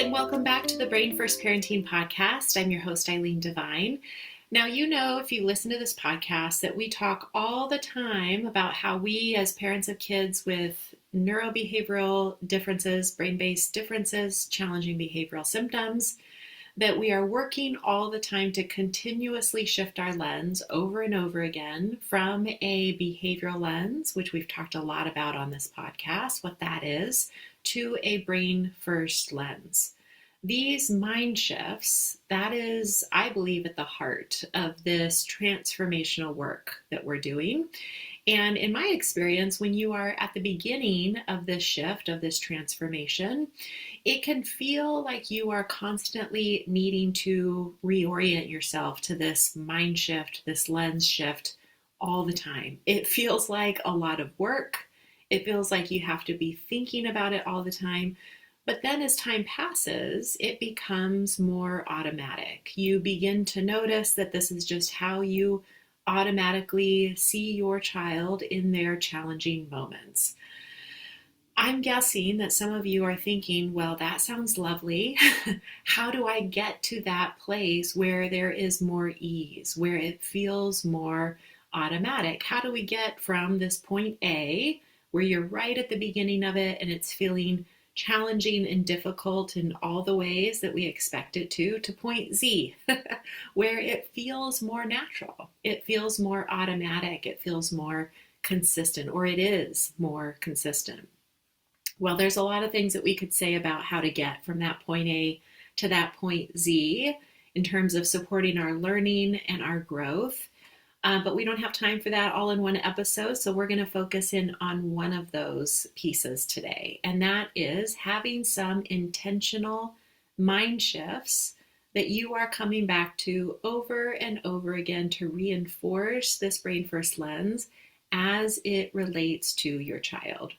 and welcome back to the Brain First Parenting Podcast. I'm your host, Eileen Devine. Now, you know, if you listen to this podcast, that we talk all the time about how we, as parents of kids with neurobehavioral differences, brain-based differences, challenging behavioral symptoms, that we are working all the time to continuously shift our lens over and over again from a behavioral lens, which we've talked a lot about on this podcast, what that is, to a brain first lens. These mind shifts, that is, I believe, at the heart of this transformational work that we're doing. And in my experience, when you are at the beginning of this shift, of this transformation, it can feel like you are constantly needing to reorient yourself to this mind shift, this lens shift all the time. It feels like a lot of work. It feels like you have to be thinking about it all the time. But then as time passes, it becomes more automatic. You begin to notice that this is just how you automatically see your child in their challenging moments. I'm guessing that some of you are thinking, well, that sounds lovely. How do I get to that place where there is more ease, where it feels more automatic? How do we get from this point A, where you're right at the beginning of it and it's feeling challenging and difficult in all the ways that we expect it to point Z, where it feels more natural, it feels more automatic, it feels more consistent, or it is more consistent? Well, there's a lot of things that we could say about how to get from that point A to that point Z in terms of supporting our learning and our growth. But we don't have time for that all in one episode, so we're going to focus in on one of those pieces today, and that is having some intentional mind shifts that you are coming back to over and over again to reinforce this brain first lens as it relates to your child.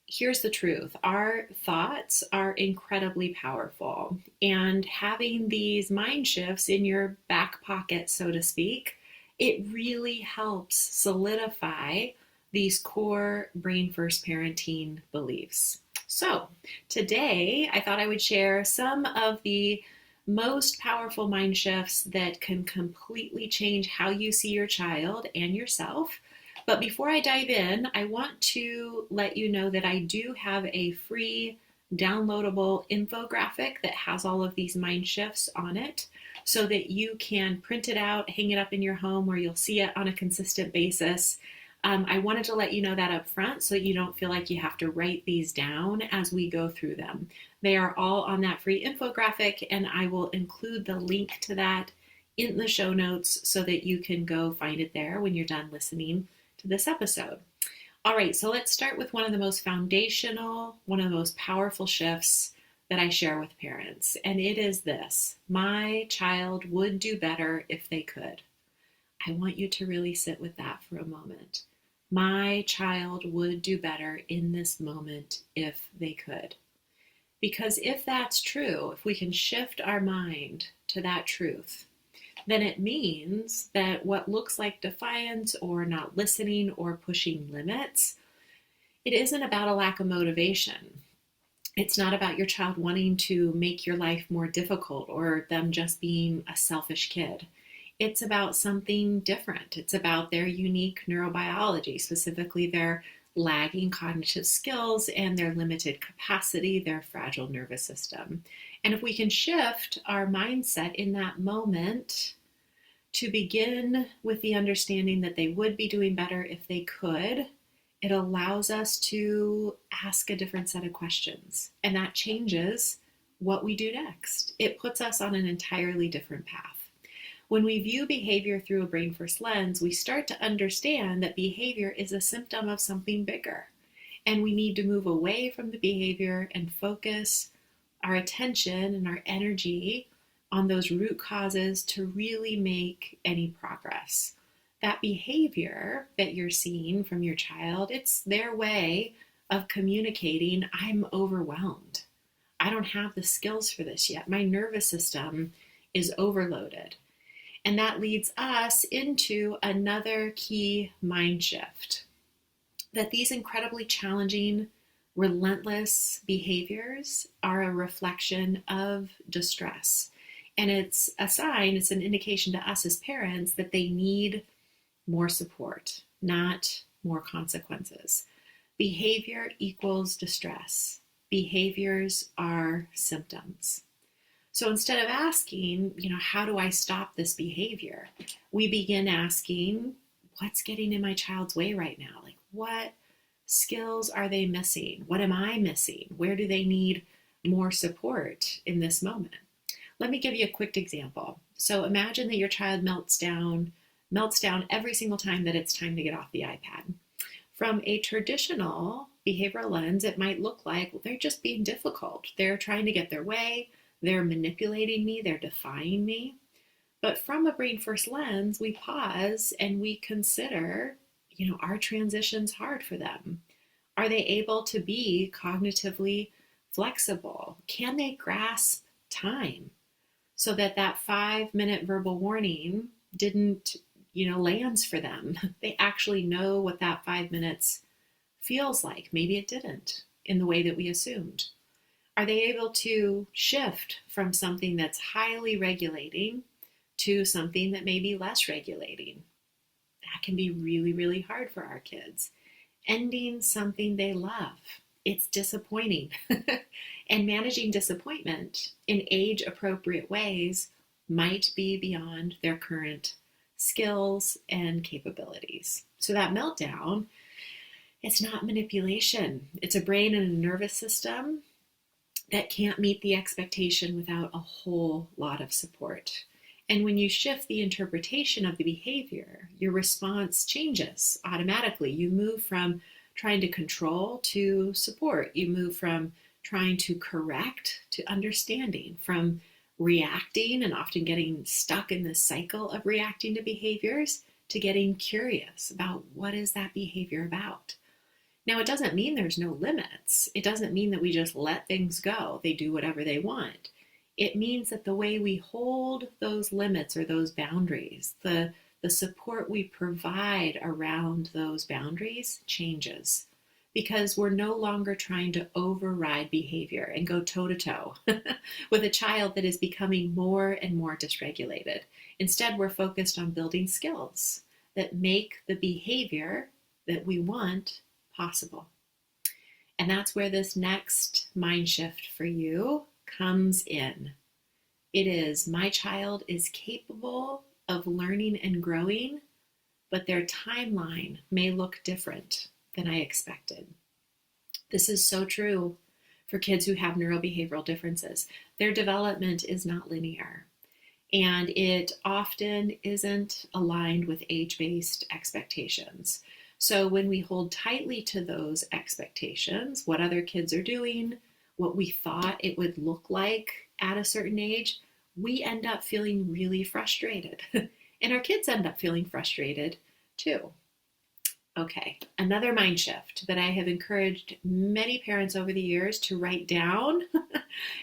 Here's the truth. Our thoughts are incredibly powerful, and having these mind shifts in your back pocket, so to speak, it really helps solidify these core brain first parenting beliefs. So today I thought I would share some of the most powerful mind shifts that can completely change how you see your child and yourself. But before I dive in, I want to let you know that I do have a free downloadable infographic that has all of these mind shifts on it, so that you can print it out, hang it up in your home where you'll see it on a consistent basis. I wanted to let you know that up front so you don't feel like you have to write these down as we go through them. They are all on that free infographic, and I will include the link to that in the show notes so that you can go find it there when you're done listening to this episode. All right, so let's start with one of the most foundational, one of the most powerful shifts that I share with parents, and it is this: my child would do better if they could. I want you to really sit with that for a moment. My child would do better in this moment if they could. Because if that's true, if we can shift our mind to that truth, then it means that what looks like defiance or not listening or pushing limits, it isn't about a lack of motivation. It's not about your child wanting to make your life more difficult or them just being a selfish kid. It's about something different. It's about their unique neurobiology, specifically their lagging cognitive skills and their limited capacity, their fragile nervous system. And if we can shift our mindset in that moment to begin with the understanding that they would be doing better if they could, it allows us to ask a different set of questions, and that changes what we do next. It puts us on an entirely different path. When we view behavior through a brain first lens, we start to understand that behavior is a symptom of something bigger, and we need to move away from the behavior and focus our attention and our energy on those root causes to really make any progress. That behavior that you're seeing from your child, it's their way of communicating, I'm overwhelmed. I don't have the skills for this yet. My nervous system is overloaded. And that leads us into another key mind shift, that these incredibly challenging, Relentless behaviors are a reflection of distress. And it's a sign, it's an indication to us as parents that they need more support, not more consequences. Behavior equals distress. Behaviors are symptoms. So instead of asking, how do I stop this behavior? We begin asking, what's getting in my child's way right now? Like, what skills are they missing? What am I missing? Where do they need more support in this moment? Let me give you a quick example. So imagine that your child melts down every single time that it's time to get off the iPad. From a traditional behavioral lens, it might look like, well, they're just being difficult. They're trying to get their way. They're manipulating me. They're defying me. But from a brain first lens, we pause and we consider, are transitions hard for them? Are they able to be cognitively flexible? Can they grasp time so that 5-minute verbal warning didn't, lands for them? They actually know what that 5 minutes feels like. Maybe it didn't in the way that we assumed. Are they able to shift from something that's highly regulating to something that may be less regulating? That can be really, really hard for our kids. Ending something they love, it's disappointing. And managing disappointment in age-appropriate ways might be beyond their current skills and capabilities. So that meltdown, it's not manipulation. It's a brain and a nervous system that can't meet the expectation without a whole lot of support. And when you shift the interpretation of the behavior, your response changes automatically. You move from trying to control to support. You move from trying to correct to understanding, from reacting and often getting stuck in this cycle of reacting to behaviors to getting curious about what is that behavior about. Now, it doesn't mean there's no limits. It doesn't mean that we just let things go. They do whatever they want. It means that the way we hold those limits or those boundaries, the support we provide around those boundaries changes, because we're no longer trying to override behavior and go toe-to-toe with a child that is becoming more and more dysregulated. Instead, we're focused on building skills that make the behavior that we want possible. And that's where this next mind shift for you comes in. It is, my child is capable of learning and growing, but their timeline may look different than I expected. This is so true for kids who have neurobehavioral differences. Their development is not linear, and it often isn't aligned with age-based expectations. So when we hold tightly to those expectations, what other kids are doing, what we thought it would look like at a certain age, we end up feeling really frustrated. And our kids end up feeling frustrated too. Okay, another mind shift that I have encouraged many parents over the years to write down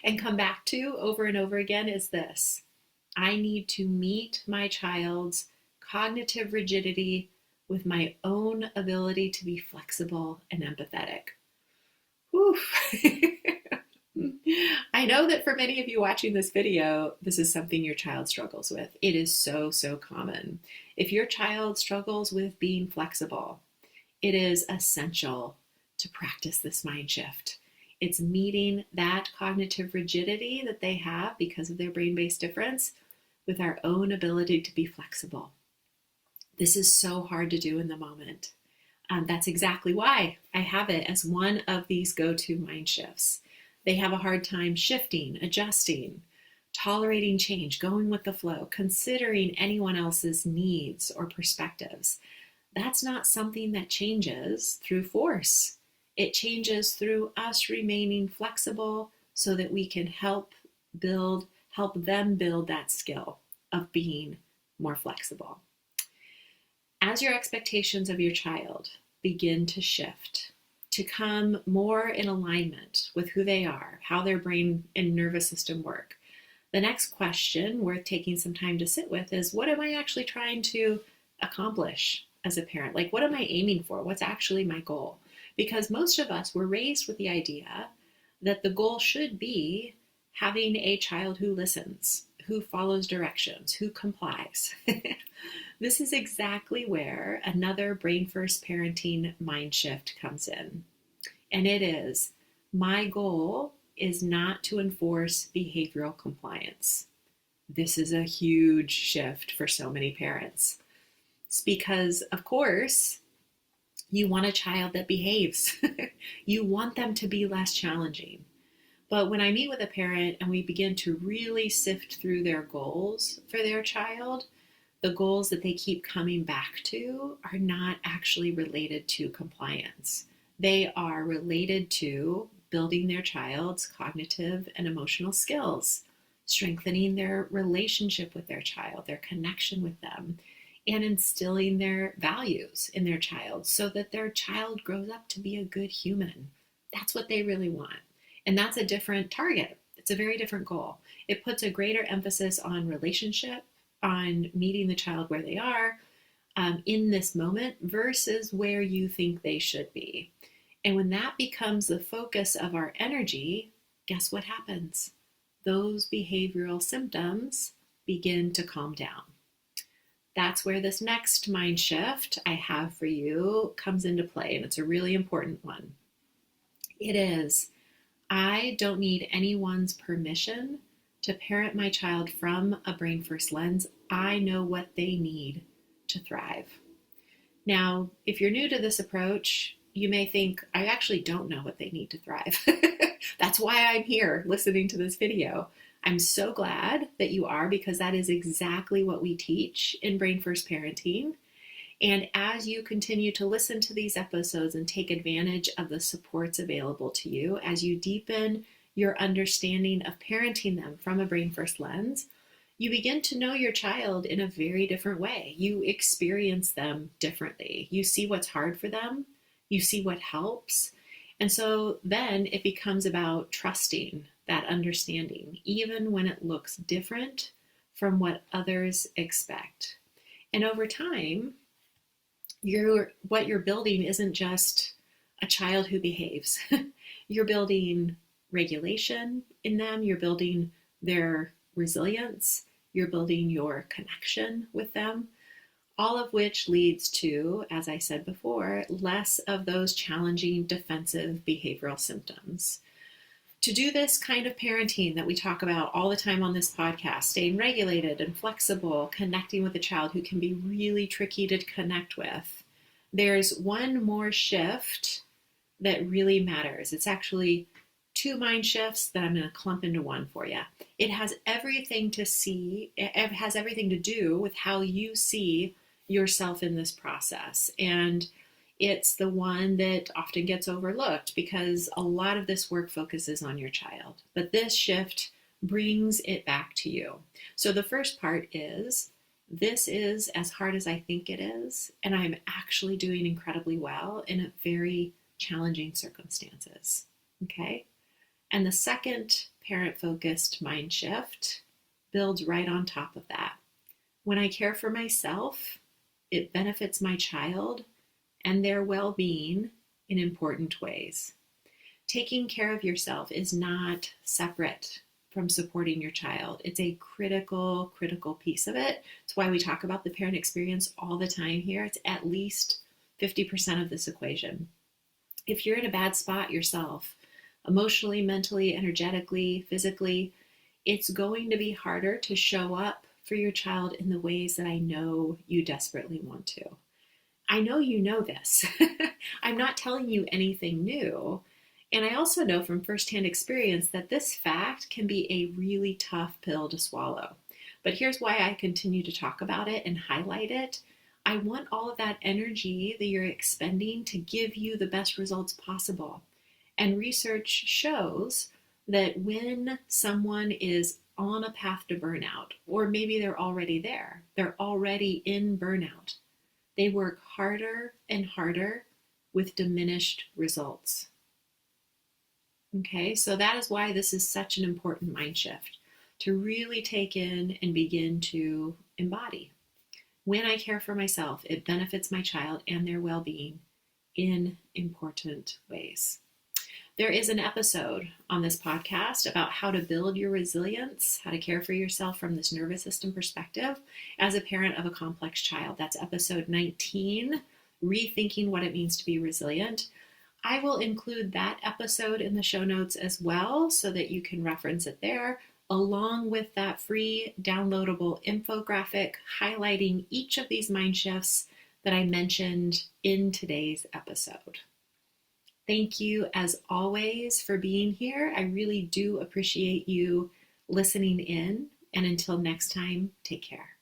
and come back to over and over again is this. I need to meet my child's cognitive rigidity with my own ability to be flexible and empathetic. Whew. I know that for many of you watching this video, this is something your child struggles with. It is so, so common. If your child struggles with being flexible, it is essential to practice this mind shift. It's meeting that cognitive rigidity that they have because of their brain-based difference with our own ability to be flexible. This is so hard to do in the moment. That's exactly why I have it as one of these go-to mind shifts. They have a hard time shifting, adjusting, tolerating change, going with the flow, considering anyone else's needs or perspectives. That's not something that changes through force. It changes through us remaining flexible so that we can help them build that skill of being more flexible. As your expectations of your child begin to shift, to come more in alignment with who they are, how their brain and nervous system work, the next question worth taking some time to sit with is, what am I actually trying to accomplish as a parent? Like, what am I aiming for? What's actually my goal? because most of us were raised with the idea that the goal should be having a child who listens, who follows directions, who complies. This is exactly where another brain first parenting mind shift comes in. And it is, my goal is not to enforce behavioral compliance. This is a huge shift for so many parents. It's because, of course, you want a child that behaves. You want them to be less challenging. But when I meet with a parent and we begin to really sift through their goals for their child, the goals that they keep coming back to are not actually related to compliance. They are related to building their child's cognitive and emotional skills, strengthening their relationship with their child, their connection with them, and instilling their values in their child so that their child grows up to be a good human. That's what they really want. And that's a different target. It's a very different goal. It puts a greater emphasis on relationship, on meeting the child where they are in this moment versus where you think they should be. And when that becomes the focus of our energy, guess what happens? Those behavioral symptoms begin to calm down. That's where this next mind shift I have for you comes into play, and it's a really important one. It is, I don't need anyone's permission to parent my child from a brain first lens. I know what they need to thrive. Now, if you're new to this approach, you may think, I actually don't know what they need to thrive. That's why I'm here listening to this video. I'm so glad that you are, because that is exactly what we teach in Brain First Parenting. And as you continue to listen to these episodes and take advantage of the supports available to you, as you deepen your understanding of parenting them from a brain first lens, you begin to know your child in a very different way. You experience them differently. You see what's hard for them. You see what helps. And so then it becomes about trusting that understanding, even when it looks different from what others expect. And over time, what you're building isn't just a child who behaves. You're building regulation in them. You're building their resilience. You're building your connection with them, all of which leads to, as I said before, less of those challenging defensive behavioral symptoms. To do this kind of parenting that we talk about all the time on this podcast, staying regulated and flexible, connecting with a child who can be really tricky to connect with, there's one more shift that really matters. It's actually two mind shifts that I'm going to clump into one for you. It has everything to do with how you see yourself in this process. And it's the one that often gets overlooked because a lot of this work focuses on your child. But this shift brings it back to you. So the first part is, this is as hard as I think it is, and I'm actually doing incredibly well in a very challenging circumstances. Okay? And the second parent-focused mind shift builds right on top of that. When I care for myself, it benefits my child and their well-being in important ways. Taking care of yourself is not separate from supporting your child. It's a critical piece of it. It's why we talk about the parent experience all the time here. It's at least 50% of this equation. If you're in a bad spot yourself, emotionally, mentally, energetically, physically, it's going to be harder to show up for your child in the ways that I know you desperately want to. I know you know this. I'm not telling you anything new. And I also know from firsthand experience that this fact can be a really tough pill to swallow. But here's why I continue to talk about it and highlight it. I want all of that energy that you're expending to give you the best results possible. And research shows that when someone is on a path to burnout, or maybe they're already there, they're already in burnout, they work harder and harder with diminished results. Okay, so that is why this is such an important mind shift, to really take in and begin to embody. When I care for myself, it benefits my child and their well-being in important ways. There is an episode on this podcast about how to build your resilience, how to care for yourself from this nervous system perspective as a parent of a complex child. That's episode 19, Rethinking What It Means to Be Resilient. I will include that episode in the show notes as well so that you can reference it there, along with that free downloadable infographic highlighting each of these mind shifts that I mentioned in today's episode. Thank you, as always, for being here. I really do appreciate you listening in. And until next time, take care.